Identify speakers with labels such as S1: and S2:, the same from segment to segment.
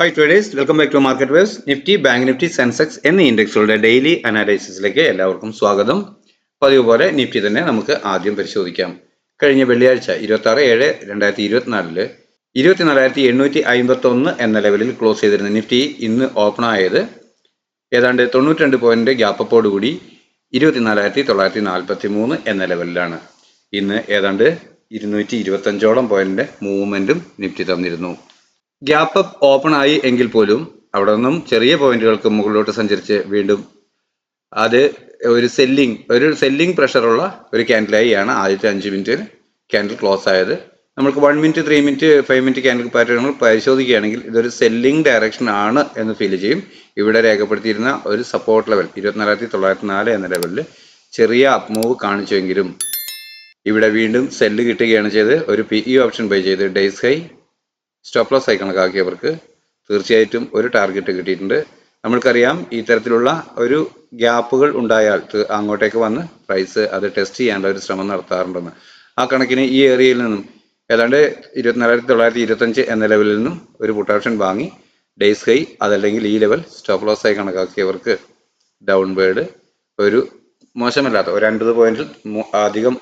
S1: Hi traders, welcome back to Market Waves. Nifty, Bank Nifty, Sensex എന്നീ ഇൻഡെക്സുകളുടെ daily അനാലിസിസിലേക്ക് എല്ലാവർക്കും സ്വാഗതം. പതിവ് പോലെ നിഫ്റ്റി തന്നെ നമുക്ക് ആദ്യം പരിശോധിക്കാം. കഴിഞ്ഞ വെള്ളിയാഴ്ച 26/7/2024 24,851 എന്ന ലെവലിൽ ക്ലോസ് ചെയ്തിരുന്ന നിഫ്റ്റി ഇന്ന് ഓപ്പൺ ആയത് ഏതാണ്ട് 92 പോയിന്റ് ഗ്യാപ്പ് അപ്പോടുകൂടി 24,943 എന്ന ലെവലിലാണ്. ഇന്ന് ഏതാണ്ട് 225ഓളം പോയിന്റ് മൂവ്മെന്റും നിഫ്റ്റി തന്നിരുന്നു. ഗ്യാപ്പ് അപ്പ് ഓപ്പൺ ആയി എങ്കിൽ പോലും അവിടെ നിന്നും ചെറിയ പോയിന്റുകൾക്ക് മുകളിലോട്ട് സഞ്ചരിച്ച് വീണ്ടും അത് ഒരു സെല്ലിംഗ് പ്രഷറുള്ള ഒരു ക്യാൻഡിലായിയാണ് ആദ്യത്തെ 5 മിനിറ്റിൽ ക്യാൻഡിൽ ക്ലോസ് ആയത്. നമുക്ക് 1 മിനിറ്റ് 3 മിനിറ്റ് 5 മിനിറ്റ് ക്യാൻഡിൽ പാറ്റേണുകൾ പരിശോധിക്കുകയാണെങ്കിൽ ഇതൊരു സെല്ലിംഗ് ഡയറക്ഷൻ ആണ് എന്ന് ഫീൽ ചെയ്യും. ഇവിടെ രേഖപ്പെടുത്തിയിരുന്ന ഒരു സപ്പോർട്ട് ലെവൽ 24,904 എന്ന ലെവലിൽ ചെറിയ അപ്പ് മൂവ് കാണിച്ചുവെങ്കിലും ഇവിടെ വീണ്ടും സെല്ല് കിട്ടുകയാണ് ചെയ്ത് ഒരു PE ഓപ്ഷൻ ബൈ ചെയ്ത് ഡേയ്സ് ഹൈ സ്റ്റോപ്പ് ലോസ് ആയി കണക്കാക്കിയവർക്ക് തീർച്ചയായിട്ടും ഒരു ടാർഗറ്റ് കിട്ടിയിട്ടുണ്ട്. നമ്മൾക്കറിയാം ഈ തരത്തിലുള്ള ഒരു ഗ്യാപ്പുകൾ ഉണ്ടായാൽ അങ്ങോട്ടേക്ക് വന്ന് പ്രൈസ് അത് ടെസ്റ്റ് ചെയ്യാനുള്ള ഒരു ശ്രമം നടത്താറുണ്ടെന്ന്. ആ കണക്കിന് ഈ ഏരിയയിൽ നിന്നും ഏതാണ്ട് 24,925 എന്ന ലെവലിൽ നിന്നും ഒരു പുട്ട് ഓപ്ഷൻ വാങ്ങി ഡേയ്സ് ഹൈ അതല്ലെങ്കിൽ ഈ ലെവൽ സ്റ്റോപ്പ് ലോസ് ആയി കണക്കാക്കിയവർക്ക് ഡൗൺ വേർഡ് ഒരു മോശമല്ലാത്ത ഒരു 50 പോയിന്റിൽ അധികം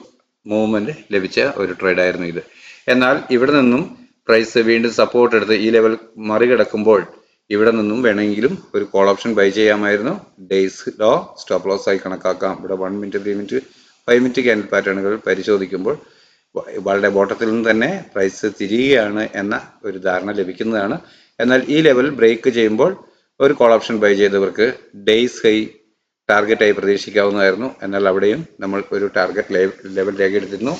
S1: മൂവ്മെന്റ് ലഭിച്ച ഒരു ട്രേഡ് ആയിരുന്നു ഇത്. എന്നാൽ ഇവിടെ നിന്നും പ്രൈസ് വീണ്ടും സപ്പോർട്ട് എടുത്ത് ഈ ലെവൽ മറികടക്കുമ്പോൾ ഇവിടെ നിന്നും വേണമെങ്കിലും ഒരു കോൾ ഓപ്ഷൻ ബൈ ചെയ്യാമായിരുന്നു. ഡേയ്സ് ലോ സ്റ്റോപ്പ് ലോസ് ആയി കണക്കാക്കാം. ഇവിടെ 1 മിനിറ്റ് 3 മിനിറ്റ് 5 മിനിറ്റ് ക്യാൻഡിൽ പാറ്റേണുകൾ പരിശോധിക്കുമ്പോൾ വളരെ ബോട്ടത്തിൽ നിന്ന് തന്നെ പ്രൈസ് തിരികെയാണ് എന്ന ഒരു ധാരണ ലഭിക്കുന്നതാണ്. എന്നാൽ ഈ ലെവൽ ബ്രേക്ക് ചെയ്യുമ്പോൾ ഒരു കോൾ ഓപ്ഷൻ ബൈ ചെയ്തവർക്ക് ഡേയ്സ് ഹൈ ടാർഗറ്റായി പ്രതീക്ഷിക്കാവുന്നതായിരുന്നു. എന്നാൽ അവിടെയും നമ്മൾ ഒരു ടാർഗറ്റ് ലെവൽ രേഖയെടുത്തിരുന്നു.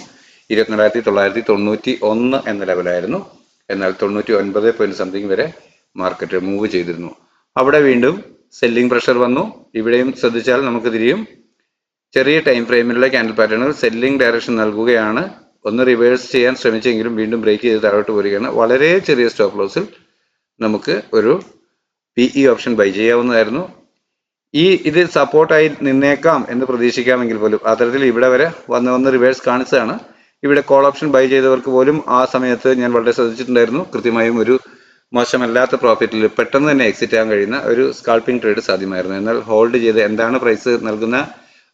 S1: 24,991 എന്ന ലെവലായിരുന്നു. എന്നാൽ 99 പോയിന്റ് സംതിങ് വരെ മാർക്കറ്റ് മൂവ് ചെയ്തിരുന്നു. അവിടെ വീണ്ടും സെല്ലിംഗ് പ്രഷർ വന്നു. ഇവിടെയും ശ്രദ്ധിച്ചാൽ നമുക്ക് തിരിയും. ചെറിയ ടൈം ഫ്രെയിമിലുള്ള ക്യാൻഡിൽ പാറ്റേണുകൾ സെല്ലിംഗ് ഡയറക്ഷൻ നൽകുകയാണ്. ഒന്ന് റിവേഴ്സ് ചെയ്യാൻ ശ്രമിച്ചെങ്കിലും വീണ്ടും ബ്രേക്ക് ചെയ്ത് താഴോട്ട് പോരുകയാണ്. വളരെ ചെറിയ സ്റ്റോപ്പ് ലോസിൽ നമുക്ക് ഒരു PE ഓപ്ഷൻ ബൈ ചെയ്യാവുന്നതായിരുന്നു. ഇത് സപ്പോർട്ടായി നിന്നേക്കാം എന്ന് പ്രതീക്ഷിക്കാമെങ്കിൽ പോലും അത്തരത്തിൽ ഇവിടെ വരെ വന്ന് റിവേഴ്സ് കാണിച്ചതാണ്. ഇവിടെ കോൾ ഓപ്ഷൻ ബൈ ചെയ്തവർക്ക് പോലും ആ സമയത്ത് ഞാൻ വളരെ ശ്രദ്ധിച്ചിട്ടുണ്ടായിരുന്നു. കൃത്യമായും ഒരു മോശമല്ലാത്ത പ്രോഫിറ്റിൽ പെട്ടെന്ന് തന്നെ എക്സിറ്റ് ആകാൻ കഴിയുന്ന ഒരു സ്കാൾപ്പിംഗ് ട്രേഡ് സാധ്യമായിരുന്നു. എന്നാൽ ഹോൾഡ് ചെയ്ത് എന്താണ് പ്രൈസ് നൽകുന്ന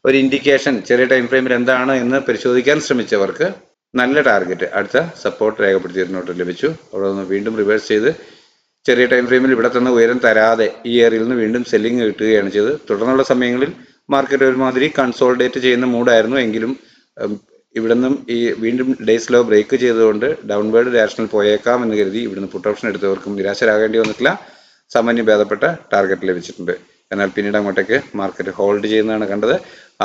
S1: ഒരു ഇൻഡിക്കേഷൻ ചെറിയ ടൈം ഫ്രെയിമിൽ എന്താണ് എന്ന് പരിശോധിക്കാൻ ശ്രമിച്ചവർക്ക് നല്ല ടാർഗറ്റ് അടുത്ത സപ്പോർട്ട് രേഖപ്പെടുത്തിയിരുന്നോട്ട് ലഭിച്ചു. അവിടെ നിന്ന് വീണ്ടും റിവേഴ്സ് ചെയ്ത് ചെറിയ ടൈം ഫ്രെയിമിൽ ഇവിടെ തന്നെ ഉയരം തരാതെ ഈ ഏരിയയിൽ നിന്ന് വീണ്ടും സെല്ലിംഗ് കിട്ടുകയാണ് ചെയ്തത്. തുടർന്നുള്ള സമയങ്ങളിൽ മാർക്കറ്റ് ഒരുമാതിരി കൺസോൾഡേറ്റ് ചെയ്യുന്ന മൂഡായിരുന്നു. എങ്കിലും ഇവിടെ നിന്നും ഈ വീണ്ടും ഡേയ്സ് ലോ ബ്രേക്ക് ചെയ്തുകൊണ്ട് ഡൗൺവേർഡ് ഡയറക്ഷനിൽ പോയേക്കാം എന്ന് കരുതി ഇവിടുന്ന് പുട്ട് ഓപ്ഷൻ എടുത്തവർക്കും നിരാശരാകേണ്ടി വന്നിട്ടില്ല. സാമാന്യം ഭേദപ്പെട്ട ടാർഗറ്റ് ലഭിച്ചിട്ടുണ്ട്. എന്നാൽ പിന്നീട് അങ്ങോട്ടേക്ക് മാർക്കറ്റ് ഹോൾഡ് ചെയ്യുന്നതാണ് കണ്ടത്.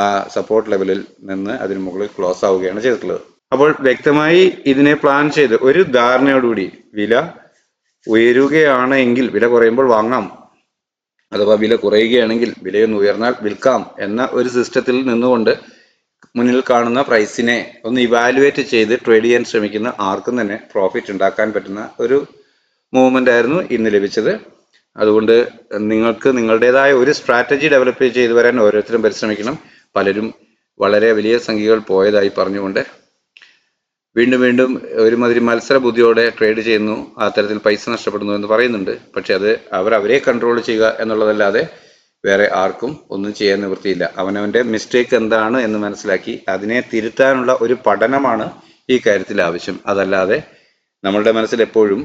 S1: ആ സപ്പോർട്ട് ലെവലിൽ നിന്ന് അതിന് മുകളിൽ ക്ലോസ് ആവുകയാണ് ചെയ്തിട്ടുള്ളത്. അപ്പോൾ വ്യക്തമായി ഇതിനെ പ്ലാൻ ചെയ്ത് ഒരു ധാരണയോടുകൂടി വില ഉയരുകയാണ് എങ്കിൽ വില കുറയുമ്പോൾ വാങ്ങാം, അഥവാ വില കുറയുകയാണെങ്കിൽ വിലയൊന്ന് ഉയർന്നാൽ വിൽക്കാം എന്ന ഒരു സിസ്റ്റത്തിൽ നിന്നുകൊണ്ട് മുന്നിൽ കാണുന്ന പ്രൈസിനെ ഒന്ന് ഇവാലുവേറ്റ് ചെയ്ത് ട്രേഡ് ചെയ്യാൻ ശ്രമിക്കുന്ന ആർക്കും തന്നെ പ്രോഫിറ്റ് ഉണ്ടാക്കാൻ പറ്റുന്ന ഒരു മൂവ്മെന്റ് ആയിരുന്നു ഇന്ന് ലഭിച്ചത്. അതുകൊണ്ട് നിങ്ങൾക്ക് നിങ്ങളുടേതായ ഒരു സ്ട്രാറ്റജി ഡെവലപ്പ് ചെയ്തു വരാൻ ഓരോരുത്തരും പരിശ്രമിക്കണം. പലരും വളരെ വലിയ സംഖ്യകൾ പോയതായി പറഞ്ഞുകൊണ്ട് വീണ്ടും ഒരുമാതിരി മത്സര ബുദ്ധിയോടെ ട്രേഡ് ചെയ്യുന്നു, ആ തരത്തിൽ പൈസ നഷ്ടപ്പെടുന്നു എന്ന് പറയുന്നുണ്ട്. പക്ഷെ അത് അവരെ കൺട്രോൾ ചെയ്യുക എന്നുള്ളതല്ലാതെ വേറെ ആർക്കും ഒന്നും ചെയ്യാൻ നിവൃത്തിയില്ല. അവനവന്റെ മിസ്റ്റേക്ക് എന്താണ് എന്ന് മനസ്സിലാക്കി അതിനെ തിരുത്താനുള്ള ഒരു പഠനമാണ് ഈ കാര്യത്തിൽ ആവശ്യം. അതല്ലാതെ നമ്മളുടെ മനസ്സിൽ എപ്പോഴും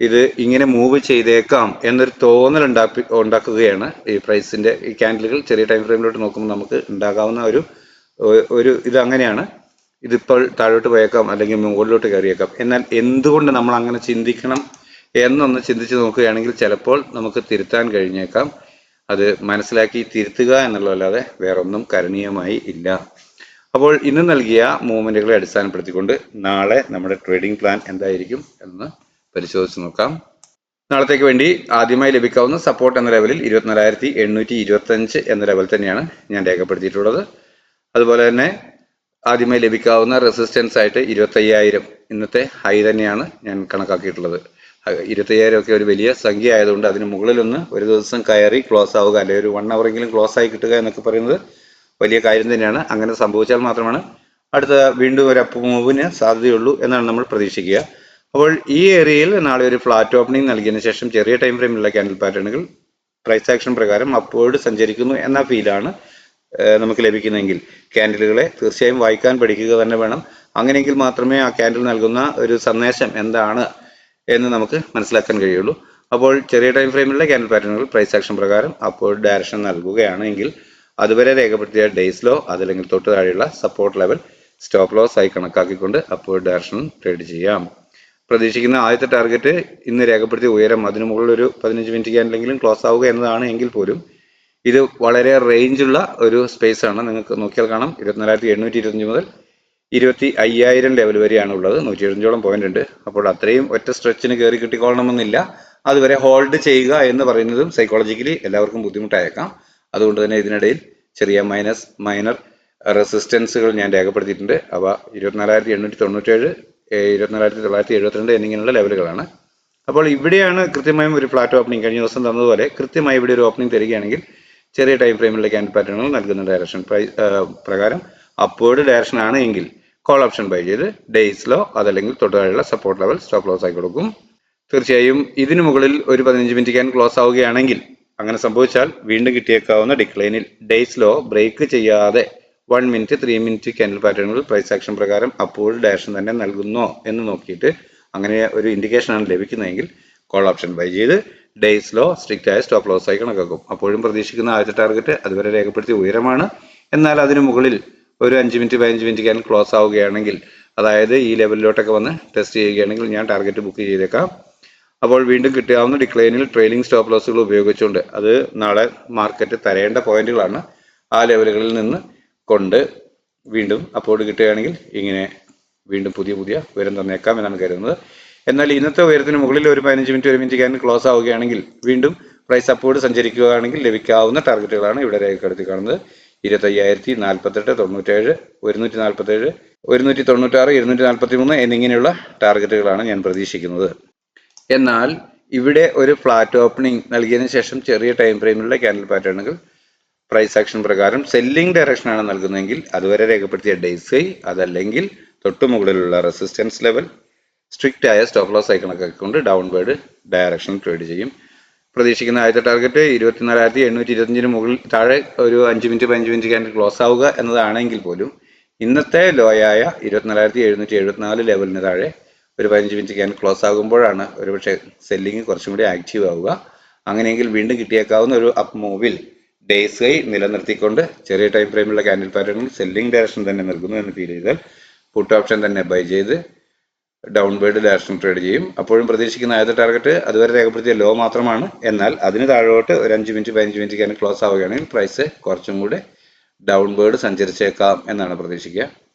S1: ഇത് ഇങ്ങനെ മൂവ് ചെയ്തേക്കാം എന്നൊരു തോന്നൽ ഉണ്ടാക്കുകയാണ് ഈ പ്രൈസിന്റെ ഈ ക്യാൻഡിലുകൾ ചെറിയ ടൈം ഫ്രെയിമിലോട്ട് നോക്കുമ്പോൾ നമുക്ക് ഉണ്ടാകാവുന്ന ഒരു ഇത് അങ്ങനെയാണ്. ഇതിപ്പോൾ താഴോട്ട് പോയേക്കാം അല്ലെങ്കിൽ മുകളിലോട്ട് കയറിയേക്കാം. എന്നാൽ എന്തുകൊണ്ട് നമ്മൾ അങ്ങനെ ചിന്തിക്കണം എന്നൊന്ന് ചിന്തിച്ച് നോക്കുകയാണെങ്കിൽ ചിലപ്പോൾ നമുക്ക് തിരുത്താൻ കഴിഞ്ഞേക്കാം. അത് മനസ്സിലാക്കി തിരുത്തുക എന്നുള്ളതല്ലാതെ വേറൊന്നും കരണീയമായി ഇല്ല. അപ്പോൾ ഇന്ന് നൽകിയ മൂവ്മെന്റുകളെ അടിസ്ഥാനപ്പെടുത്തിക്കൊണ്ട് നാളെ നമ്മുടെ ട്രേഡിംഗ് പ്ലാൻ എന്തായിരിക്കും എന്ന് പരിശോധിച്ച് നോക്കാം. നാളത്തേക്ക് വേണ്ടി ആദ്യമായി ലഭിക്കാവുന്ന സപ്പോർട്ട് എന്ന ലെവലിൽ 24,825 എന്ന ലെവൽ തന്നെയാണ് ഞാൻ രേഖപ്പെടുത്തിയിട്ടുള്ളത്. അതുപോലെ തന്നെ ആദ്യമായി ലഭിക്കാവുന്ന റെസിസ്റ്റൻസ് ആയിട്ട് 25,000 ഇന്നത്തെ ഹൈ തന്നെയാണ് ഞാൻ കണക്കാക്കിയിട്ടുള്ളത്. 25,000 ഒക്കെ ഒരു വലിയ സംഖ്യ ആയതുകൊണ്ട് അതിന് മുകളിലൊന്ന് ഒരു ദിവസം കയറി ക്ലോസ് ആവുക, അല്ലെങ്കിൽ ഒരു 1 അവറെങ്കിലും ക്ലോസ് ആയി കിട്ടുക എന്നൊക്കെ പറയുന്നത് വലിയ കാര്യം തന്നെയാണ്. അങ്ങനെ സംഭവിച്ചാൽ മാത്രമാണ് അടുത്ത വീണ്ടും ഒരു അപ്പ് മൂവിന് സാധ്യതയുള്ളൂ എന്നാണ് നമ്മൾ പ്രതീക്ഷിക്കുക. അപ്പോൾ ഈ ഏരിയയിൽ നാളെ ഒരു ഫ്ലാറ്റ് ഓപ്പണിംഗ് നൽകിയതിനു ശേഷം ചെറിയ ടൈം ഫ്രെയിമിലുള്ള ക്യാൻഡിൽ പാറ്റേണുകൾ പ്രൈസ് ആക്ഷൻ പ്രകാരം അപ്വേർഡ് സഞ്ചരിക്കുന്നു എന്ന ഫീലാണ് നമുക്ക് ലഭിക്കുന്നെങ്കിൽ ക്യാൻഡിലുകളെ തീർച്ചയായും വായിക്കാൻ പഠിക്കുക തന്നെ വേണം. അങ്ങനെയെങ്കിൽ മാത്രമേ ആ ക്യാൻഡിൽ നൽകുന്ന ഒരു സന്ദേശം എന്താണ് എന്ന് നമുക്ക് മനസ്സിലാക്കാൻ കഴിയുള്ളൂ. അപ്പോൾ ചെറിയ ടൈം ഫ്രെയിമിലുള്ള ക്യാൻഡിൽ പാറ്റേണുകൾ പ്രൈസ് ആക്ഷൻ പ്രകാരം അപ്വേർഡ് ഡയറക്ഷൻ നൽകുകയാണെങ്കിൽ അതുവരെ രേഖപ്പെടുത്തിയ ഡേയ്സ് ലോ അതല്ലെങ്കിൽ തൊട്ട് താഴെയുള്ള സപ്പോർട്ട് ലെവൽ സ്റ്റോപ്പ് ലോസ് ആയി കണക്കാക്കിക്കൊണ്ട് അപ്വേർഡ് ഡയറക്ഷൻ ട്രേഡ് ചെയ്യാം. പ്രതീക്ഷിക്കുന്ന ആദ്യത്തെ ടാർഗറ്റ് ഇന്ന് രേഖപ്പെടുത്തിയ ഉയരം അതിനു മുകളിൽ ഒരു 15 മിനിറ്റ് ക്യാൻഡിലെങ്കിലും ക്ലോസ് ആവുക എന്നതാണ്. എങ്കിൽ പോലും ഇത് വളരെ റേഞ്ചുള്ള ഒരു സ്പേസ് ആണ്. നിങ്ങൾക്ക് നോക്കിയാൽ കാണാം 24,725 മുതൽ 25,000 ലെവൽ വരെയാണ് ഉള്ളത്. 170ഓളം പോയിന്റ് ഉണ്ട്. അപ്പോൾ അത്രയും ഒറ്റ സ്ട്രെച്ചിന് കയറി കിട്ടിക്കൊള്ളണമെന്നില്ല. അതുവരെ ഹോൾഡ് ചെയ്യുക എന്ന് പറയുന്നതും സൈക്കോളജിക്കലി എല്ലാവർക്കും ബുദ്ധിമുട്ടായേക്കാം. അതുകൊണ്ട് തന്നെ ഇതിനിടയിൽ ചെറിയ മൈനർ റെസിസ്റ്റൻസുകൾ ഞാൻ രേഖപ്പെടുത്തിയിട്ടുണ്ട്. അവ 24,897, 24,972 എന്നിങ്ങനെയുള്ള ലെവലുകളാണ്. അപ്പോൾ ഇവിടെയാണ് കൃത്യമായും ഒരു ഫ്ലാറ്റ് ഓപ്പണിംഗ് കഴിഞ്ഞ ദിവസം തന്നതുപോലെ കൃത്യമായി ഇവിടെ ഒരു ഓപ്പണിംഗ് തരികയാണെങ്കിൽ ചെറിയ ടൈം ഫ്രെയിമിലെ ക്യാൻഡിൽ പാറ്റേണുകൾ നൽകുന്ന ഡയറക്ഷൻ പ്രകാരം അപ്വേർഡ് ഡയറക്ഷൻ ആണ് എങ്കിൽ കോൾ ഓപ്ഷൻ ബൈ ചെയ്ത് ഡേയ്സ് ലോ അതല്ലെങ്കിൽ തൊട്ടുതാഴെയുള്ള സപ്പോർട്ട് ലെവൽ സ്റ്റോപ്പ് ലോസ് ആയി കൊടുക്കും. തീർച്ചയായും ഇതിനു മുകളിൽ ഒരു 15 മിനിറ്റ് ക്യാൻ ക്ലോസ് ആവുകയാണെങ്കിൽ അങ്ങനെ സംഭവിച്ചാൽ വീണ്ടും കിട്ടിയേക്കാവുന്ന ഡിക്ലൈനിൽ ഡേയ്സ് ലോ ബ്രേക്ക് ചെയ്യാതെ 1 മിനിറ്റ് 3 മിനിറ്റ് ക്യാൻഡിൽ പാറ്റേണുകൾ പ്രൈസ് ആക്ഷൻ പ്രകാരം അപ്വേർഡ് ഡയറക്ഷൻ തന്നെ നൽകുന്നോ എന്ന് നോക്കിയിട്ട് അങ്ങനെ ഒരു ഇൻഡിക്കേഷൻ ആണ് ലഭിക്കുന്നതെങ്കിൽ കോൾ ഓപ്ഷൻ ബൈ ചെയ്ത് ഡേയ്സ് ലോ സ്ട്രിക്റ്റ് ആയ സ്റ്റോപ്പ് ലോസ് ആയി കണക്കാക്കും. അപ്പോഴും പ്രതീക്ഷിക്കുന്ന ആദ്യത്തെ ടാർഗറ്റ് അതുവരെ രേഖപ്പെടുത്തിയ ഉയരമാണ്. എന്നാൽ അതിനു മുകളിൽ ഒരു 5 മിനിറ്റ് 15 മിനിറ്റ് ക്യാൻഡിൽ ക്ലോസ് ആവുകയാണെങ്കിൽ അതായത് ഈ ലെവലിലോട്ടൊക്കെ വന്ന് ടെസ്റ്റ് ചെയ്യുകയാണെങ്കിൽ ഞാൻ ടാർഗറ്റ് ബുക്ക് ചെയ്തേക്കാം. അപ്പോൾ വീണ്ടും കിട്ടാവുന്ന ഡിക്ലൈനിൽ ട്രെയിലിംഗ് സ്റ്റോപ്പ് ലോസുകൾ ഉപയോഗിച്ചുകൊണ്ട് അത് നാളെ മാർക്കറ്റ് തരേണ്ട പോയിന്റുകളാണ്. ആ ലെവലുകളിൽ നിന്ന് കൊണ്ട് വീണ്ടും അപ്പോഴ് കിട്ടുകയാണെങ്കിൽ ഇങ്ങനെ വീണ്ടും പുതിയ ഉയരം തന്നേക്കാം എന്നാണ് കരുതുന്നത്. എന്നാൽ ഇന്നത്തെ ഉയരത്തിന് മുകളിൽ ഒരു 15 മിനിറ്റ് 1 മിനിറ്റ് ക്യാൻഡിൽ ക്ലോസ് ആവുകയാണെങ്കിൽ വീണ്ടും പ്രൈസ് അപ്പോഴ് സഞ്ചരിക്കുകയാണെങ്കിൽ ലഭിക്കാവുന്ന ടാർഗറ്റുകളാണ് ഇവിടെ രേഖപ്പെടുത്തി കാണുന്നത്. 25,048, 97, 147, 196, 243 എന്നിങ്ങനെയുള്ള ടാർഗറ്റുകളാണ് ഞാൻ പ്രതീക്ഷിക്കുന്നത്. എന്നാൽ ഇവിടെ ഒരു ഫ്ലാറ്റ് ഓപ്പണിംഗ് നൽകിയതിനു ശേഷം ചെറിയ ടൈം ഫ്രെയിമിലുള്ള ക്യാൻഡിൽ പാറ്റേണുകൾ പ്രൈസ് ആക്ഷൻ പ്രകാരം സെല്ലിംഗ് ഡയറക്ഷൻ ആണ് നൽകുന്നതെങ്കിൽ അതുവരെ രേഖപ്പെടുത്തിയ ഡേയ്സ് ഹൈ അതല്ലെങ്കിൽ തൊട്ടു മുകളിലുള്ള റെസിസ്റ്റൻസ് ലെവൽ സ്ട്രിക്റ്റ് ആയ സ്റ്റോപ്പ് ലോസ് ആയി കണക്കാക്കിക്കൊണ്ട് ഡൗൺവേർഡ് ഡയറക്ഷൻ ട്രേഡ് ചെയ്യും. പ്രതീക്ഷിക്കുന്ന ആദ്യത്തെ ടാർഗറ്റ് 24,825 മുകളിൽ താഴെ ഒരു 5 മിനിറ്റ് 15 മിനിറ്റ് ക്യാൻഡിൽ ക്ലോസ് ആവുക എന്നതാണെങ്കിൽ പോലും ഇന്നത്തെ ലോയായ 24,774 ലെവലിന് താഴെ ഒരു 15 മിനിറ്റ് ക്യാൻഡിൽ ക്ലോസ് ആകുമ്പോഴാണ് ഒരുപക്ഷെ സെല്ലിംഗ് കുറച്ചും കൂടി ആക്റ്റീവ് ആവുക. അങ്ങനെയെങ്കിൽ വീണ്ടും കിട്ടിയേക്കാവുന്ന ഒരു അപ്പ് മൂവിൽ ഡേയ്സ് ഹൈ നിലനിർത്തിക്കൊണ്ട് ചെറിയ ടൈം ഫ്രെയിമിലുള്ള ക്യാൻഡിൽ പാറ്റേണിൽ സെല്ലിംഗ് ഡയറക്ഷൻ തന്നെ നൽകുന്നു എന്ന് ഫീൽ ചെയ്താൽ പുട്ട് ഓപ്ഷൻ തന്നെ ബൈ ചെയ്ത് ഡൗൺവേർഡ് ഡയറക്ഷൻ ട്രേഡ് ചെയ്യും. അപ്പോഴും പ്രതീക്ഷിക്കുന്ന ആദ്യത്തെ ടാർഗറ്റ് അതുവരെ രേഖപ്പെടുത്തിയ ലോ മാത്രമാണ്. എന്നാൽ അതിന് താഴോട്ട് ഒരു 5 മിനിറ്റ് 15 മിനിറ്റ് ക്യാൻഡിൽ ക്ലോസ് ആവുകയാണെങ്കിൽ പ്രൈസ് കുറച്ചും കൂടെ ഡൗൺവേർഡ് സഞ്ചരിച്ചേക്കാം എന്നാണ് പ്രതീക്ഷിക്കുക.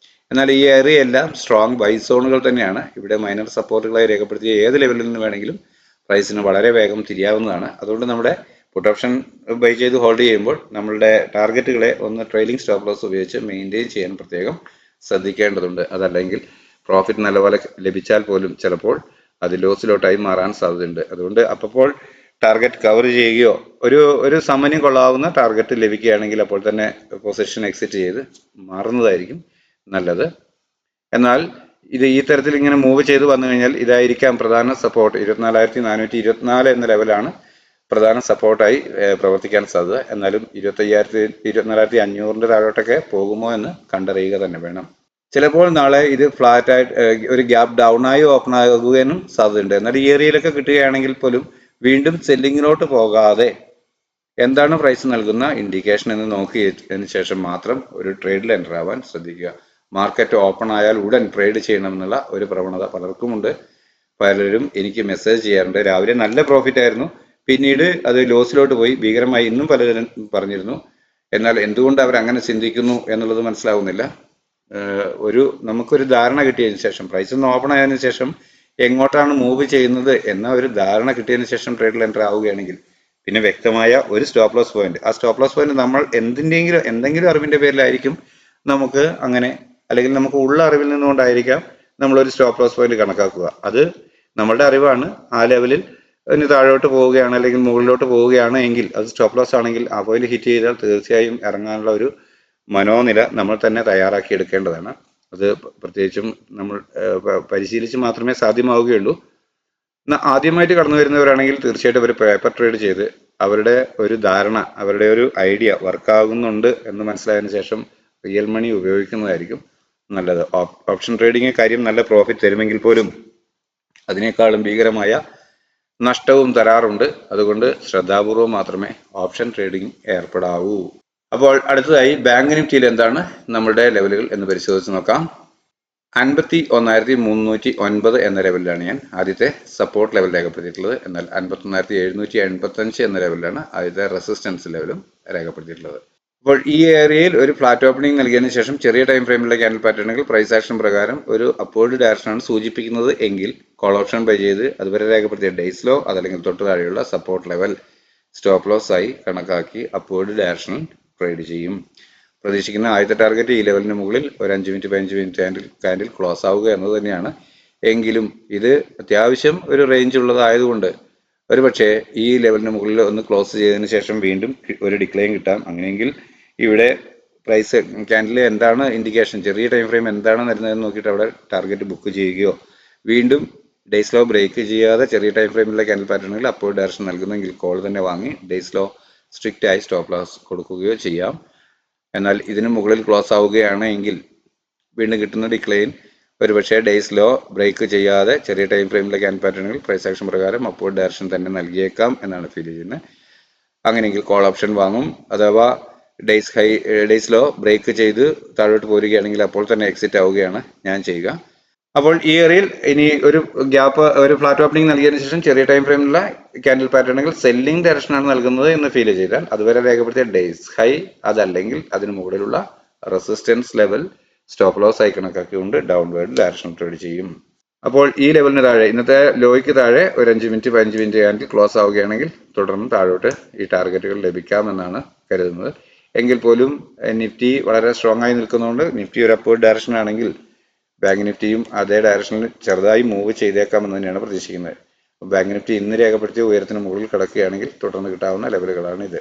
S1: എന്നാൽ ഈ ഏരിയ എല്ലാം സ്ട്രോങ് ബൈ സോണുകൾ തന്നെയാണ്. ഇവിടെ മൈനർ സപ്പോർട്ടുകളായി രേഖപ്പെടുത്തിയ ഏത് ലെവലിൽ നിന്ന് വേണമെങ്കിലും പ്രൈസിന് വളരെ വേഗം തിരിയാവുന്നതാണ്. അതുകൊണ്ട് നമ്മുടെ പുട്ട് ഓപ്ഷൻ ബൈ ചെയ്ത് ഹോൾഡ് ചെയ്യുമ്പോൾ നമ്മളുടെ ടാർഗറ്റുകളെ ഒന്ന് ട്രെയിലിംഗ് സ്റ്റോപ്പ് ലോസ് ഉപയോഗിച്ച് മെയിൻറ്റെയിൻ ചെയ്യാൻ പ്രത്യേകം ശ്രദ്ധിക്കേണ്ടതുണ്ട്. അതല്ലെങ്കിൽ പ്രോഫിറ്റ് നല്ലപോലെ ലഭിച്ചാൽ പോലും ചിലപ്പോൾ അത് ലോസിലോട്ടായി മാറാൻ സാധ്യതയുണ്ട്. അതുകൊണ്ട് അപ്പോൾ ടാർഗറ്റ് കവർ ചെയ്യുകയോ ഒരു സമന്വയം കൊള്ളാവുന്ന ടാർഗറ്റ് ലഭിക്കുകയാണെങ്കിൽ അപ്പോൾ തന്നെ പൊസിഷൻ എക്സിറ്റ് ചെയ്ത് മാറുന്നതായിരിക്കും നല്ലത്. എന്നാൽ ഇത് ഈ തരത്തിൽ ഇങ്ങനെ മൂവ് ചെയ്ത് വന്നു കഴിഞ്ഞാൽ ഇതായിരിക്കാം പ്രധാന സപ്പോർട്ട്. 24,424 എന്ന ലെവലാണ് പ്രധാന സപ്പോർട്ടായി പ്രവർത്തിക്കാൻ സാധ്യത. എന്നാലും 24,500 താഴോട്ടൊക്കെ പോകുമോ എന്ന് കണ്ടറിയുക തന്നെ വേണം. ചിലപ്പോൾ നാളെ ഇത് ഫ്ലാറ്റ് ആയിട്ട് ഒരു ഗ്യാപ്പ് ഡൗൺ ആയി ഓപ്പൺ ആകുവാനും സാധ്യതയുണ്ട്. എന്നാൽ ഈ ഏരിയയിലൊക്കെ കിട്ടുകയാണെങ്കിൽ പോലും വീണ്ടും സെല്ലിങ്ങിലോട്ട് പോകാതെ എന്താണ് പ്രൈസ് നൽകുന്ന ഇൻഡിക്കേഷൻ എന്ന് നോക്കിയതിന് ശേഷം മാത്രം ഒരു ട്രേഡിൽ എൻ്റർ ആവാൻ ശ്രദ്ധിക്കുക. മാർക്കറ്റ് ഓപ്പൺ ആയാൽ ഉടൻ ട്രേഡ് ചെയ്യണമെന്നുള്ള ഒരു പ്രവണത പലർക്കുമുണ്ട്. പലരും എനിക്ക് മെസ്സേജ് ചെയ്യാറുണ്ട്. രാവിലെ നല്ല പ്രോഫിറ്റ് ആയിരുന്നു, പിന്നീട് അത് ലോസിലോട്ട് പോയി ഭീകരമായി ഇന്നും പലരും പറഞ്ഞിരുന്നു. എന്നാൽ എന്തുകൊണ്ട് അവർ അങ്ങനെ ചിന്തിക്കുന്നു എന്നുള്ളത് മനസ്സിലാവുന്നില്ല. നമുക്കൊരു ധാരണ കിട്ടിയതിന് ശേഷം പ്രൈസ് ഒന്ന് ഓപ്പൺ ആയതിനു ശേഷം എങ്ങോട്ടാണ് മൂവ് ചെയ്യുന്നത് എന്ന ഒരു ധാരണ കിട്ടിയതിന് ശേഷം ട്രേഡിൽ എൻ്റർ ആവുകയാണെങ്കിൽ പിന്നെ വ്യക്തമായ ഒരു സ്റ്റോപ്പ് ലോസ് പോയിന്റ്, ആ സ്റ്റോപ്പ് ലോസ് പോയിന്റ് നമ്മൾ എന്തെങ്കിലും അറിവിന്റെ പേരിലായിരിക്കും നമുക്ക് അങ്ങനെ, അല്ലെങ്കിൽ നമുക്ക് ഉള്ള അറിവിൽ നിന്നുകൊണ്ടായിരിക്കാം നമ്മളൊരു സ്റ്റോപ്പ് ലോസ് പോയിന്റ് കണക്കാക്കുക. അത് നമ്മളുടെ അറിവാണ്. ആ ലെവലിൽ ഇനി താഴോട്ട് പോവുകയാണ് അല്ലെങ്കിൽ മുകളിലോട്ട് പോവുകയാണ് എങ്കിൽ അത് സ്റ്റോപ്പ് ലോസ് ആണെങ്കിൽ ആ പോയിന്റ് ഹിറ്റ് ചെയ്താൽ തീർച്ചയായും ഇറങ്ങാനുള്ള ഒരു മനോനില നമ്മൾ തന്നെ തയ്യാറാക്കി എടുക്കേണ്ടതാണ്. അത് പ്രത്യേകിച്ചും നമ്മൾ പരിശീലിച്ച് മാത്രമേ സാധ്യമാവുകയുള്ളൂ. ആദ്യമായിട്ട് കടന്നു വരുന്നവരാണെങ്കിൽ തീർച്ചയായിട്ടും അവർ പേപ്പർ ട്രേഡ് ചെയ്ത് അവരുടെ ഒരു ധാരണ, അവരുടെ ഒരു ഐഡിയ വർക്കാകുന്നുണ്ട് എന്ന് മനസ്സിലായതിനു ശേഷം റിയൽ മണി ഉപയോഗിക്കുന്നതായിരിക്കും നല്ലത്. ഓപ്ഷൻ ട്രേഡിംഗ് കാര്യം നല്ല പ്രോഫിറ്റ് തരുമെങ്കിൽ പോലും അതിനേക്കാളും ഭീകരമായ നഷ്ടവും തരാറുണ്ട്. അതുകൊണ്ട് ശ്രദ്ധാപൂർവം മാത്രമേ ഓപ്ഷൻ ട്രേഡിംഗ് ഏർപ്പെടാവൂ. അപ്പോൾ അടുത്തതായി ബാങ്ക് നിഫ്റ്റിയിൽ എന്താണ് നമ്മളുടെ ലെവലുകൾ എന്ന് പരിശോധിച്ച് നോക്കാം. 51,309 എന്ന ലെവലിലാണ് ഞാൻ ആദ്യത്തെ സപ്പോർട്ട് ലെവൽ രേഖപ്പെടുത്തിയിട്ടുള്ളത്. എന്നാൽ 51,785 എന്ന ലെവലിലാണ് ആദ്യത്തെ റെസിസ്റ്റൻസ് ലെവലും രേഖപ്പെടുത്തിയിട്ടുള്ളത്. അപ്പോൾ ഈ ഏരിയയിൽ ഒരു ഫ്ലാറ്റ് ഓപ്പണിംഗ് നൽകിയതിനു ശേഷം ചെറിയ ടൈം ഫ്രെയിമിലെ ക്യാൻഡിൽ പാറ്റേണുകൾ പ്രൈസ് ആക്ഷൻ പ്രകാരം ഒരു അപ്വേർഡ് ഡയറക്ഷനാണ് സൂചിപ്പിക്കുന്നത് എങ്കിൽ കോൾ ഓപ്ഷൻ ബൈ ചെയ്ത് അതുവരെ രേഖപ്പെടുത്തിയ ഡേയ്സ് ലോ അതല്ലെങ്കിൽ തൊട്ട് താഴെയുള്ള സപ്പോർട്ട് ലെവൽ സ്റ്റോപ്പ് ലോസ് ആയി കണക്കാക്കി അപ്വേർഡ് ഡയറക്ഷനിൽ ട്രേഡ് ചെയ്യും. പ്രതീക്ഷിക്കുന്ന ആദ്യത്തെ ടാർഗറ്റ് ഈ ലെവലിന് മുകളിൽ ഒരു 5 മിനിറ്റ് 15 മിനിറ്റ് ക്യാൻഡിൽ ക്ലോസ് ആവുക എന്നത് തന്നെയാണ്. എങ്കിലും ഇത് അത്യാവശ്യം ഒരു റേഞ്ച് ഉള്ളതായതുകൊണ്ട് ഒരു പക്ഷേ ഈ ലെവലിന് മുകളിൽ ഒന്ന് ക്ലോസ് ചെയ്തതിന് ശേഷം വീണ്ടും ഒരു ഡിക്ലൈൻ കിട്ടാം. അങ്ങനെയെങ്കിൽ ഇവിടെ പ്രൈസ് ക്യാൻഡിൽ എന്താണ് ഇൻഡിക്കേഷൻ, ചെറിയ ടൈം ഫ്രെയിം എന്താണ് വരുന്നതെന്ന് നോക്കിയിട്ട് അവിടെ ടാർഗറ്റ് ബുക്ക് ചെയ്യുകയോ വീണ്ടും ഡേയ്സ് ലോ ബ്രേക്ക് ചെയ്യാതെ ചെറിയ ടൈം ഫ്രെയിമിലെ ക്യാൻഡിൽ പാറ്റേണുകൾ അപ്വേർഡ് ഡയറക്ഷൻ നൽകുന്നെങ്കിൽ കോൾ തന്നെ വാങ്ങി ഡേയ്സ് ലോ സ്ട്രിക്റ്റ് ആയി സ്റ്റോപ്പ് ലോസ് കൊടുക്കുകയോ ചെയ്യാം. എന്നാൽ ഇതിന് മുകളിൽ ക്ലോസ് ആവുകയാണ് എങ്കിൽ വീണ്ടും കിട്ടുന്ന ഡിക്ലൈൻ ഒരുപക്ഷെ ഡേയ്സ് ലോ ബ്രേക്ക് ചെയ്യാതെ ചെറിയ ടൈം ഫ്രെയിമിലെ ക്യാൻഡിൽ പാറ്റേണുകൾ പ്രൈസ് ആക്ഷൻ പ്രകാരം അപ്വേർഡ് ഡയറക്ഷൻ തന്നെ നൽകിയേക്കാം എന്നാണ് ഫീൽ ചെയ്യുന്നത്. അങ്ങനെയെങ്കിൽ കോൾ ഓപ്ഷൻ വാങ്ങും. അഥവാ ഡേയ്സ് ലോ ബ്രേക്ക് ചെയ്ത് താഴോട്ട് പോരുകയാണെങ്കിൽ അപ്പോൾ തന്നെ എക്സിറ്റ് ആവുകയാണ് ഞാൻ ചെയ്യുക. അപ്പോൾ ഈ ഏരിയയിൽ ഇനി ഒരു ഗ്യാപ്പ്, ഒരു ഫ്ലാറ്റ് ഓപ്പണിംഗ് നൽകിയതിനു ശേഷം ചെറിയ ടൈം ഫ്രെയിമിലുള്ള ക്യാൻഡിൽ പാറ്റേണുകൾ സെല്ലിംഗ് ഡയറക്ഷനാണ് നൽകുന്നത് എന്ന് ഫീൽ ചെയ്താൽ അതുവരെ രേഖപ്പെടുത്തിയ ഡേയ്സ് ഹൈ അതല്ലെങ്കിൽ അതിന് മുകളിലുള്ള റെസിസ്റ്റൻസ് ലെവൽ സ്റ്റോപ്പ് ലോസ് ആയി കണക്കാക്കിക്കൊണ്ട് ഡൗൺവേർഡ് ഡയറക്ഷൻ ട്രേഡ് ചെയ്യും. അപ്പോൾ ഈ ലെവലിന് താഴെ, ഇന്നത്തെ ലോയ്ക്ക് താഴെ ഒരു 5 മിനിറ്റ് 15 മിനിറ്റ് ക്യാൻഡിൽ ക്ലോസ് ആവുകയാണെങ്കിൽ തുടർന്ന് താഴോട്ട് ഈ ടാർഗറ്റുകൾ ലഭിക്കാമെന്നാണ് കരുതുന്നത്. എങ്കിൽ പോലും നിഫ്റ്റി വളരെ സ്ട്രോങ് ആയി നിൽക്കുന്നതുകൊണ്ട് നിഫ്റ്റി ഒരു അപ്വേർഡ് ഡയറക്ഷൻ ആണെങ്കിൽ ബാങ്ക് നിഫ്റ്റിയും അതേ ഡയറക്ഷനിൽ ചെറുതായി മൂവ് ചെയ്തേക്കാമെന്ന് തന്നെയാണ് പ്രതീക്ഷിക്കുന്നത്. ബാങ്ക് നിഫ്റ്റി ഇന്ന് രേഖപ്പെടുത്തിയ ഉയരത്തിന് മുകളിൽ കിടക്കുകയാണെങ്കിൽ തുടർന്ന് കിട്ടാവുന്ന ലെവലുകളാണ് ഇത്.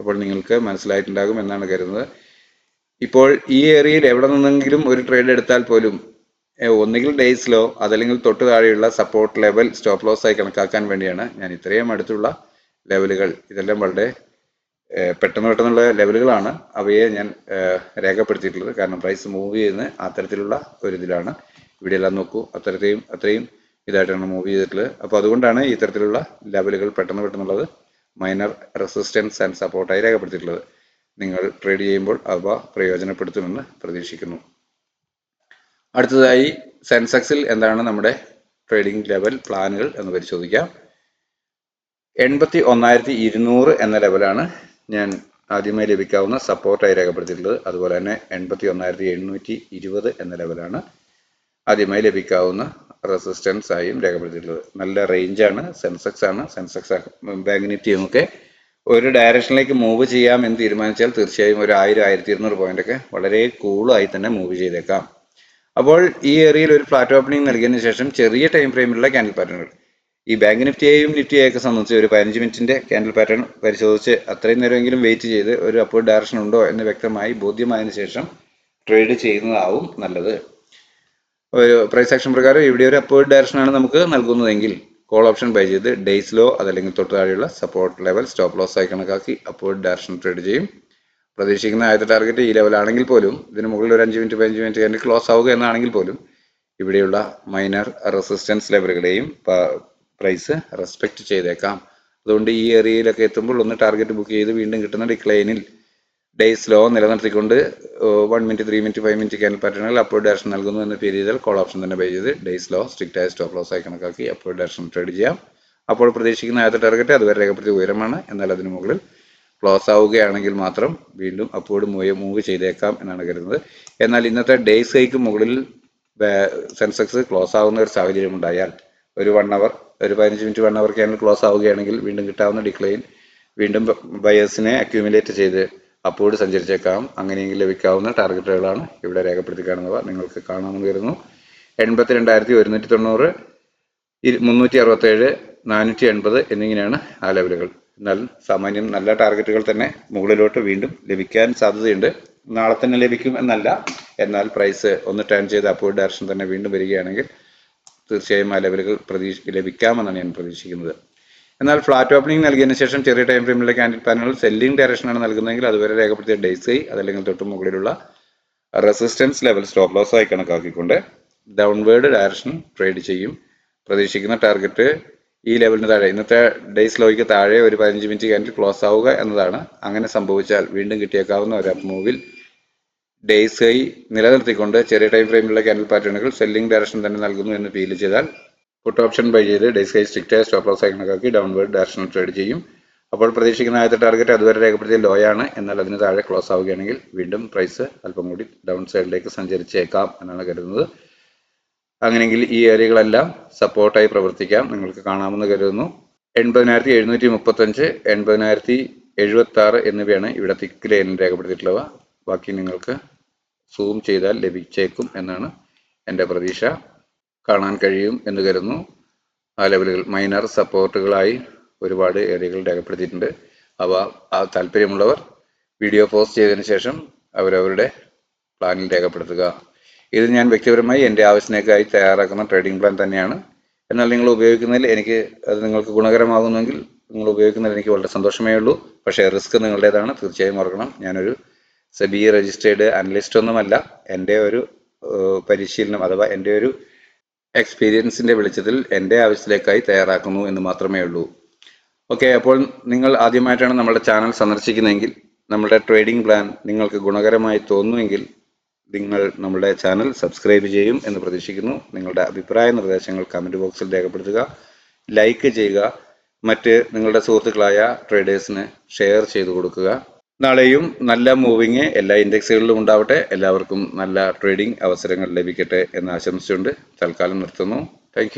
S1: അപ്പോൾ നിങ്ങൾക്ക് മനസ്സിലായിട്ടുണ്ടാകും എന്നാണ് കരുതുന്നത്. ഇപ്പോൾ ഈ ഏരിയയിൽ എവിടെ നിന്നെങ്കിലും ഒരു ട്രേഡ് എടുത്താൽ പോലും ഒന്നുകിൽ ഡേയ്സ് ലോ അതല്ലെങ്കിൽ തൊട്ട് താഴെയുള്ള സപ്പോർട്ട് ലെവൽ സ്റ്റോപ്പ് ലോസ് ആയി കണക്കാക്കാൻ വേണ്ടിയാണ് ഞാൻ ഇത്രയും അടുത്തുള്ള ലെവലുകൾ, ഇതെല്ലാം വളരെ പെട്ടെന്നുള്ള ലെവലുകളാണ്, അവയെ ഞാൻ രേഖപ്പെടുത്തിയിട്ടുള്ളത്. കാരണം പ്രൈസ് മൂവ് ചെയ്യുന്ന അത്തരത്തിലുള്ള ഒരു ഇതിലാണ്. ഇവിടെയെല്ലാം നോക്കൂ, അത്രയും ഇതായിട്ടാണ് മൂവ് ചെയ്തിട്ടുള്ളത്. അപ്പോൾ അതുകൊണ്ടാണ് ഇത്തരത്തിലുള്ള ലെവലുകൾ പെട്ടെന്നുള്ളത് മൈനർ റെസിസ്റ്റൻസ് ആൻഡ് സപ്പോർട്ടായി രേഖപ്പെടുത്തിയിട്ടുള്ളത്. നിങ്ങൾ ട്രേഡ് ചെയ്യുമ്പോൾ അവ പ്രയോജനപ്പെടുത്തുമെന്ന് പ്രതീക്ഷിക്കുന്നു. അടുത്തതായി സെൻസെക്സിൽ എന്താണ് നമ്മുടെ ട്രേഡിംഗ് ലെവൽ പ്ലാനുകൾ എന്ന് പരിശോധിക്കാം. 81,200 എന്ന ലെവലാണ് ഞാൻ ആദ്യമായി ലഭിക്കാവുന്ന സപ്പോർട്ടായി രേഖപ്പെടുത്തിയിട്ടുള്ളത്. അതുപോലെ തന്നെ 81,720 എന്ന ലെവലാണ് ആദ്യമായി ലഭിക്കാവുന്ന റെസിസ്റ്റൻസ് ആയും രേഖപ്പെടുത്തിയിട്ടുള്ളത്. നല്ല റേഞ്ചാണ്. സെൻസെക്സ് ബാങ്ക് നിഫ്റ്റിയും ഒക്കെ ഒരു ഡയറക്ഷനിലേക്ക് മൂവ് ചെയ്യാം എന്ന് തീരുമാനിച്ചാൽ തീർച്ചയായും ഒരു 1000-1200 പോയിന്റ് ഒക്കെ വളരെ കൂളായി തന്നെ മൂവ് ചെയ്തേക്കാം. അപ്പോൾ ഈ ഏരിയയിൽ ഒരു ഫ്ലാറ്റ് ഓപ്പണിംഗ് നൽകിയതിനു ശേഷം ചെറിയ ടൈം ഫ്രെയിമിലുള്ള ക്യാൻഡിൽ പാറ്റേണുകൾ, ഈ ബാങ്ക് നിഫ്റ്റിയെയും നിഫ്റ്റിയെയൊക്കെ സംബന്ധിച്ച് ഒരു 15 മിനിറ്റിന്റെ ക്യാൻഡിൽ പാറ്റേൺ പരിശോധിച്ച് അത്രയും നേരമെങ്കിലും വെയിറ്റ് ചെയ്ത് ഒരു അപ്വേർഡ് ഡയറക്ഷൻ ഉണ്ടോ എന്ന് വ്യക്തമായി ബോധ്യമായതിനു ശേഷം ട്രേഡ് ചെയ്യുന്നതാവും നല്ലത്. ഒരു പ്രൈസ് ആക്ഷൻ പ്രകാരം ഇവിടെ ഒരു അപ്വേർഡ് ഡയറക്ഷനാണ് നമുക്ക് നൽകുന്നതെങ്കിൽ കോൾ ഓപ്ഷൻ ബൈ ചെയ്ത് ഡേയ്സ് ലോ അതല്ലെങ്കിൽ തൊട്ട് താഴെയുള്ള സപ്പോർട്ട് ലെവൽ സ്റ്റോപ്പ് ലോസ് ആയി കണക്കാക്കി അപ്വേർഡ് ഡയറക്ഷൻ ട്രേഡ് ചെയ്യും. പ്രതീക്ഷിക്കുന്ന ആദ്യത്തെ ടാർഗറ്റ് ഈ ലെവലാണെങ്കിൽ പോലും ഇതിന് മുകളിൽ ഒരു 5 മിനിറ്റ് 15 മിനിറ്റ് ക്യാൻഡിൽ ക്ലോസ് ആവുക എന്നാണെങ്കിൽ പോലും ഇവിടെയുള്ള മൈനർ റെസിസ്റ്റൻസ് ലെവലുകളെയും പ്രൈസ് റെസ്പെക്ട് ചെയ്തേക്കാം. അതുകൊണ്ട് ഈ ഏരിയയിലൊക്കെ എത്തുമ്പോൾ ഒന്ന് ടാർഗറ്റ് ബുക്ക് ചെയ്ത് വീണ്ടും കിട്ടുന്ന ഡിക്ലൈനിൽ ഡേയ്സ് ലോ നിലനിർത്തിക്കൊണ്ട് 1 മിനിറ്റ് 3 മിനിറ്റ് 5 മിനിറ്റ് ക്യാൻഡിൽ പാറ്റേണുകൾ അപ്വേർഡ് ഡയറക്ഷൻ നൽകുന്നു എന്ന് ഫീൽ ചെയ്താൽ കോൾ ഓപ്ഷൻ തന്നെ ബൈ ചെയ്ത് ഡേയ്സ് ലോ സ്ട്രിക്റ്റ് ആയ സ്റ്റോപ്പ് ലോസ് ആയി കണക്കാക്കി അപ്വേർഡ് ഡയറക്ഷൻ ട്രേഡ് ചെയ്യാം. അപ്പോൾ പ്രതീക്ഷിക്കുന്ന ആദ്യത്തെ ടാർഗറ്റ് അതുവരെ രേഖപ്പെടുത്തിയ ഉയരമാണ്. എന്നാൽ അതിന് മുകളിൽ ക്ലോസ് ആവുകയാണെങ്കിൽ മാത്രം വീണ്ടും അപ്വേർഡ് മൂവ് ചെയ്തേക്കാം എന്നാണ് കരുതുന്നത്. എന്നാൽ ഇന്നത്തെ ഡേയ്സ് ഹൈക്ക് മുകളിൽ സെൻസെക്സ് ക്ലോസ് ആവുന്ന ഒരു സാഹചര്യം ഉണ്ടായാൽ ഒരു 1 അവർ, ഒരു 15 മിനിറ്റ് 1 അവർ ക്യാൻഡിൽ ക്ലോസ് ആവുകയാണെങ്കിൽ വീണ്ടും കിട്ടാവുന്ന ഡിക്ലൈൻ വീണ്ടും ബയേഴ്സിനെ അക്യൂമുലേറ്റ് ചെയ്ത് അപ്വേർഡ് സഞ്ചരിച്ചേക്കാം. അങ്ങനെയെങ്കിൽ ലഭിക്കാവുന്ന ടാർഗറ്റുകളാണ് ഇവിടെ രേഖപ്പെടുത്തി കാണുന്നവ. നിങ്ങൾക്ക് കാണാമെന്ന് കരുതുന്നു. 82,190, 367, 480 എന്നിങ്ങനെയാണ് ആ ലെവലുകൾ. എന്നാൽ സാമാന്യം നല്ല ടാർഗറ്റുകൾ തന്നെ മുകളിലോട്ട് വീണ്ടും ലഭിക്കാൻ സാധ്യതയുണ്ട്. നാളെ തന്നെ ലഭിക്കും എന്നല്ല, എന്നാൽ പ്രൈസ് ഒന്ന് ടേൺ ചെയ്ത് അപ്വേർഡ് ഡയറക്ഷൻ തന്നെ വീണ്ടും വരികയാണെങ്കിൽ തീർച്ചയായും ആ ലെവലുകൾ ലഭിക്കാമെന്നാണ് ഞാൻ പ്രതീക്ഷിക്കുന്നത്. എന്നാൽ ഫ്ലാറ്റ് ഓപ്പണിംഗ് നൽകിയതിനു ശേഷം ചെറിയ ടൈം ഫ്രെയിമിലെ ക്യാൻഡിൽ പാനലുകൾ സെല്ലിംഗ് ഡയറക്ഷനാണ് നൽകുന്നതെങ്കിൽ അതുവരെ രേഖപ്പെടുത്തിയ ഡേയ്സ് അതല്ലെങ്കിൽ തൊട്ട് മുകളിലുള്ള റെസിസ്റ്റൻസ് ലെവൽ സ്റ്റോപ്പ് ലോസ് ആയി കണക്കാക്കിക്കൊണ്ട് ഡൗൺവേർഡ് ഡയറക്ഷൻ ട്രേഡ് ചെയ്യും. പ്രതീക്ഷിക്കുന്ന ടാർഗറ്റ് ഈ ലെവലിന് താഴെ, ഇന്നത്തെ ഡേയ്സ് ലോയ്ക്ക് താഴെ ഒരു 15 മിനിറ്റ് ക്യാൻഡിൽ ക്ലോസ് ആവുക എന്നതാണ്. അങ്ങനെ സംഭവിച്ചാൽ വീണ്ടും കിട്ടിയേക്കാവുന്ന ഒരു അപ്പ് മൂവിൽ ഡേയ്സ് നിലനിർത്തിക്കൊണ്ട് ചെറിയ ടൈം ഫ്രെയിമിലുള്ള ക്യാൻഡിൽ പാറ്റേണുകൾ സെല്ലിംഗ് ഡയറക്ഷൻ തന്നെ നൽകുന്നു എന്ന് ഫീൽ ചെയ്താൽ പുട്ട് ഓപ്ഷൻ ബൈ ചെയ്ത് ഡേയ്സ് സ്ട്രിക്റ്റ് ആയ സ്റ്റോപ്പ് ലോസ് ആയി കണക്കാക്കി ഡൗൺവേർഡ് ഡയറക്ഷനിൽ ട്രേഡ് ചെയ്യും. അപ്പോൾ പ്രതീക്ഷിക്കുന്ന ആദ്യത്തെ ടാർഗറ്റ് അതുവരെ രേഖപ്പെടുത്തിയ ലോ ആണ്. എന്നാൽ അതിന് താഴെ ക്ലോസ് ആവുകയാണെങ്കിൽ വീണ്ടും പ്രൈസ് അല്പം കൂടി ഡൗൺ സൈഡിലേക്ക് സഞ്ചരിച്ചേക്കാം എന്നാണ് കരുതുന്നത്. അങ്ങനെയെങ്കിൽ ഈ ഏരിയകളെല്ലാം സപ്പോർട്ടായി പ്രവർത്തിക്കാം, നിങ്ങൾക്ക് കാണാമെന്ന് കരുതുന്നു. 80,735, 80,076 എന്നിവയാണ് ഇവിടെ തിക്ക് ലൈനിൽ രേഖപ്പെടുത്തിയിട്ടുള്ളവ. ബാക്കി നിങ്ങൾക്ക് സൂം ചെയ്താൽ ലഭിച്ചേക്കും എന്നാണ് എൻ്റെ പ്രതീക്ഷ. കാണാൻ കഴിയും എന്ന് കരുതുന്നു. ആ ലെവലുകൾ മൈനർ സപ്പോർട്ടുകളായി ഒരുപാട് ഏരിയകൾ രേഖപ്പെടുത്തിയിട്ടുണ്ട്. അവ താല്പര്യമുള്ളവർ വീഡിയോ പോസ്റ്റ് ചെയ്തതിന് ശേഷം അവരവരുടെ പ്ലാനിൽ രേഖപ്പെടുത്തുക. ഇത് ഞാൻ വ്യക്തിപരമായി എൻ്റെ ആവശ്യത്തിനേക്കായി തയ്യാറാക്കുന്ന ട്രേഡിംഗ് പ്ലാൻ തന്നെയാണ്. എന്നാൽ നിങ്ങൾ ഉപയോഗിക്കുന്നതിൽ അത് നിങ്ങൾക്ക് ഗുണകരമാകുന്നെങ്കിൽ നിങ്ങൾ ഉപയോഗിക്കുന്നതിൽ എനിക്ക് വളരെ സന്തോഷമേ ഉള്ളൂ. പക്ഷേ റിസ്ക് നിങ്ങളുടേതാണ്, തീർച്ചയായും ഓർക്കണം. ഞാനൊരു സെബി രജിസ്റ്റേർഡ് അനലിസ്റ്റ് ഒന്നുമല്ല. എൻ്റെ ഒരു പരിശീലനം അഥവാ എൻ്റെ ഒരു എക്സ്പീരിയൻസിൻ്റെ വെളിച്ചത്തിൽ എൻ്റെ ആവശ്യത്തിലേക്കായി തയ്യാറാക്കുന്നു എന്ന് മാത്രമേ ഉള്ളൂ. ഓക്കെ, അപ്പോൾ നിങ്ങൾ ആദ്യമായിട്ടാണ് നമ്മുടെ ചാനൽ സന്ദർശിക്കുന്നതെങ്കിൽ നമ്മുടെ ട്രേഡിംഗ് പ്ലാൻ നിങ്ങൾക്ക് ഗുണകരമായി തോന്നുമെങ്കിൽ നിങ്ങൾ നമ്മുടെ ചാനൽ സബ്സ്ക്രൈബ് ചെയ്യും എന്ന് പ്രതീക്ഷിക്കുന്നു. നിങ്ങളുടെ അഭിപ്രായ നിർദ്ദേശങ്ങൾ കമൻറ്റ് ബോക്സിൽ രേഖപ്പെടുത്തുക, ലൈക്ക് ചെയ്യുക, മറ്റ് നിങ്ങളുടെ സുഹൃത്തുക്കളായ ട്രേഡേഴ്സിന് ഷെയർ ചെയ്തു കൊടുക്കുക. നാളെയും നല്ല മൂവിങ് എല്ലാ ഇൻഡെക്സുകളിലും ഉണ്ടാവട്ടെ. എല്ലാവർക്കും നല്ല ട്രേഡിംഗ് അവസരങ്ങൾ ലഭിക്കട്ടെ എന്ന് ആശംസിച്ചുകൊണ്ട് തൽക്കാലം നിർത്തുന്നു. താങ്ക്